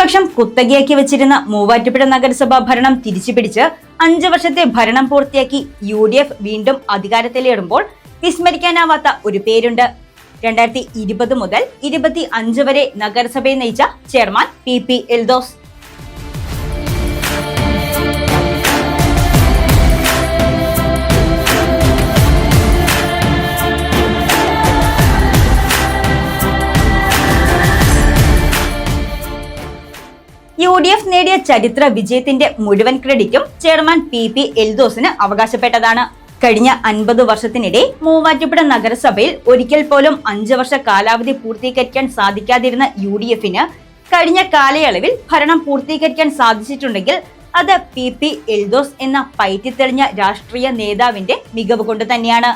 പ്രതിപക്ഷം കുത്തകയാക്കി വെച്ചിരുന്ന മൂവാറ്റുപുഴ നഗരസഭാ ഭരണം തിരിച്ചുപിടിച്ച് 5 വർഷത്തെ ഭരണം പൂർത്തിയാക്കി UDF വീണ്ടും അധികാരത്തിലേറുമ്പോൾ വിസ്മരിക്കാനാവാത്ത ഒരു പേരുണ്ട്. 2020 മുതൽ 25 വരെ നഗരസഭയെ നയിച്ച ചെയർമാൻ PP എൽദോസ്. UDF നേടിയ ചരിത്ര വിജയത്തിന്റെ മുഴുവൻ ക്രെഡിറ്റും ചെയർമാൻ PP എൽദോസിന് അവകാശപ്പെട്ടതാണ്. കഴിഞ്ഞ 50 വർഷത്തിനിടെ മൂവാറ്റുപുഴ നഗരസഭയിൽ ഒരിക്കൽ പോലും 5 വർഷ കാലാവധി പൂർത്തീകരിക്കാൻ സാധിക്കാതിരുന്ന UDFന് കഴിഞ്ഞ കാലയളവിൽ ഭരണം പൂർത്തീകരിക്കാൻ സാധിച്ചിട്ടുണ്ടെങ്കിൽ അത് PP എൽദോസ് എന്ന പയറ്റിത്തെളിഞ്ഞ രാഷ്ട്രീയ നേതാവിന്റെ മികവ് കൊണ്ട് തന്നെയാണ്.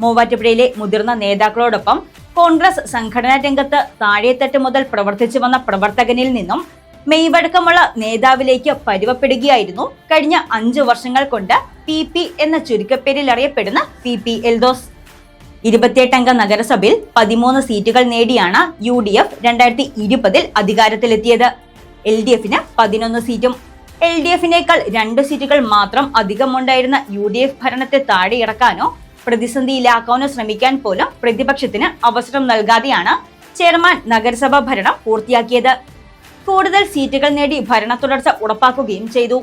മൂവാറ്റുപുഴയിലെ മുതിർന്ന നേതാക്കളോടൊപ്പം കോൺഗ്രസ് സംഘടനാ രംഗത്ത് താഴെത്തട്ട് മുതൽ പ്രവർത്തിച്ചു വന്ന പ്രവർത്തകനിൽ നിന്നും മെയ്വഴക്കമുള്ള നേതാവിലേക്ക് പരുവപ്പെടുകയായിരുന്നു കഴിഞ്ഞ 5 വർഷങ്ങൾ കൊണ്ട് PP എന്ന ചുരുക്കപ്പേരിൽ അറിയപ്പെടുന്ന PP എൽദോസ്. 28 അംഗ നഗരസഭയിൽ 13 സീറ്റുകൾ നേടിയാണ് UDF 2020 അധികാരത്തിലെത്തിയത്. LDFന് 11 സീറ്റും. LDFനേക്കാൾ 2 സീറ്റുകൾ മാത്രം അധികമുണ്ടായിരുന്ന UDF ഭരണത്തെ താഴെ ഇറക്കാനോ പ്രതിസന്ധിയിലാക്കാനോ ശ്രമിക്കാൻ പോലും പ്രതിപക്ഷത്തിന് അവസരം നൽകാതെയാണ് ചെയർമാൻ നഗരസഭാ ഭരണം പൂർത്തിയാക്കിയത്. കൂടുതൽ സീറ്റുകൾ നേടി ഭരണ തുടർച്ച ഉറപ്പാക്കുകയും ചെയ്തു.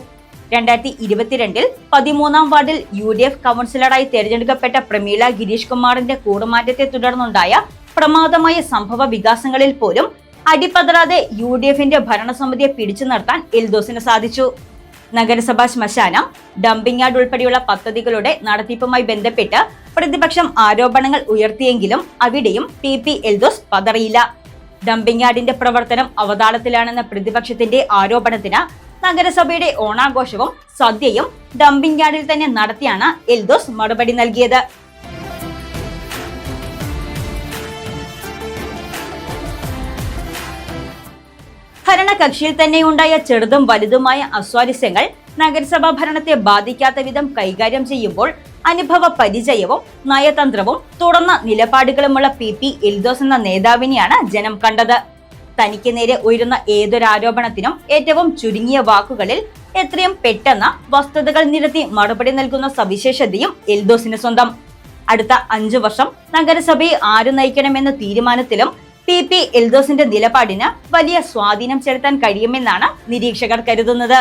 2022 13ാം വാർഡിൽ UDF കൗൺസിലറായി തെരഞ്ഞെടുക്കപ്പെട്ട പ്രമീള ഗിരീഷ് കുമാറിന്റെ കൂറുമാറ്റത്തെ തുടർന്നുണ്ടായ പ്രമാദമായ സംഭവ വികാസങ്ങളിൽ പോലും അടിപതറാതെ UDFന്റെ ഭരണസമിതിയെ പിടിച്ചു നിർത്താൻ എൽദോസിന് സാധിച്ചു. നഗരസഭാ ശ്മശാനം, ഡംപിംഗ് യാർഡ് ഉൾപ്പെടെയുള്ള പദ്ധതികളുടെ നടത്തിപ്പുമായി ബന്ധപ്പെട്ട് പ്രതിപക്ഷം ആരോപണങ്ങൾ ഉയർത്തിയെങ്കിലും അവിടെയും PP എൽദോസ് പതറിയില്ല. ഡംപിംഗ് യാർഡിന്റെ പ്രവർത്തനം അവതാളത്തിലാണെന്ന പ്രതിപക്ഷത്തിന്റെ ആരോപണത്തിന് നഗരസഭയുടെ ഓണാഘോഷവും സദ്യയും ഡംപിംഗ് യാർഡിൽ തന്നെ നടത്തിയാണ് എൽദോസ് മറുപടി നൽകിയത്. ഭരണകക്ഷിയിൽ തന്നെയുണ്ടായ ചെറുതും വലുതുമായ അസ്വാരസ്യങ്ങൾ നഗരസഭാ ഭരണത്തെ ബാധിക്കാത്ത വിധം കൈകാര്യം ചെയ്യുമ്പോൾ അനുഭവ പരിചയവും നയതന്ത്രവും തുറന്ന നിലപാടുകളുമുള്ള PP എൽദോസ് എന്ന നേതാവിനെയാണ് ജനം കണ്ടത്. തനിക്ക് നേരെ ഉയരുന്ന ഏതൊരു ആരോപണത്തിനും ഏറ്റവും ചുരുങ്ങിയ വാക്കുകളിൽ എത്രയും പെട്ടെന്ന് വസ്തുതകൾ നിരത്തി മറുപടി നൽകുന്ന സവിശേഷതയും എൽദോസിന് സ്വന്തം. അടുത്ത 5 വർഷം നഗരസഭയെ ആര് നയിക്കണമെന്ന തീരുമാനത്തിലും PP എൽദോസിന്റെ നിലപാടിന് വലിയ സ്വാധീനം ചെലുത്താൻ കഴിയുമെന്നാണ് നിരീക്ഷകർ കരുതുന്നത്.